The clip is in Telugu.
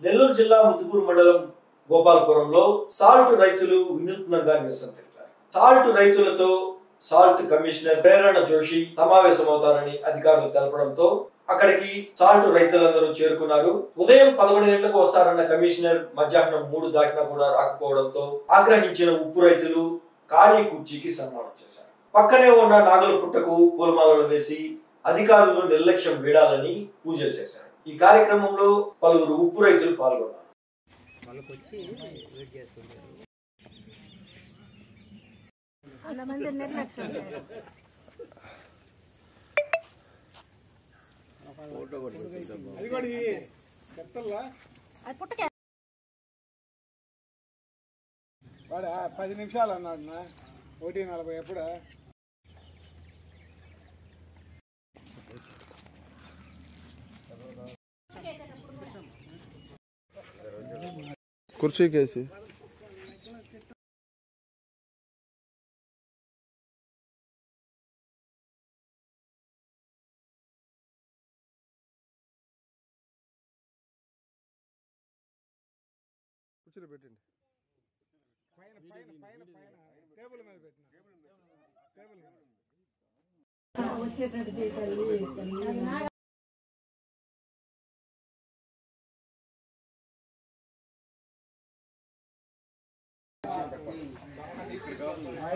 నెల్లూరు జిల్లా ముత్తుకూరు మండలం గోపాలపురంలో సాల్ట్ రైతులు వినూత్నంగా నిరసన తెలిపారు. సాల్ట్ రైతులతో సాల్ట్ కమిషనర్ ప్రేరణ జోషి సమావేశమవుతారని అధికారులు తెలపడంతో అక్కడికి సాల్ట్ రైతులందరూ చేరుకున్నారు. ఉదయం 11 గంటలకు వస్తారన్న కమిషనర్ మధ్యాహ్నం 3 దాటినా కూడా రాకపోవడంతో ఆగ్రహించిన ఉప్పు రైతులు ఖాళీ కుర్చీకి సన్మానం చేశారు. పక్కనే ఉన్న నాగల పుట్టకు పూలమాలలు వేసి అధికారులు నిర్లక్ష్యం వీడాలని పూజలు చేశారు. ఈ కార్యక్రమంలో పలువురు ఉప్పు రైతులు పాల్గొన్నారు. వాడా 10 నిమిషాలు అన్నాడు నా 1:40 ఎప్పుడు కుర్చీకేసి కుర్చీలో పెట్టండి. టేబుల్ మీద పెట్టిన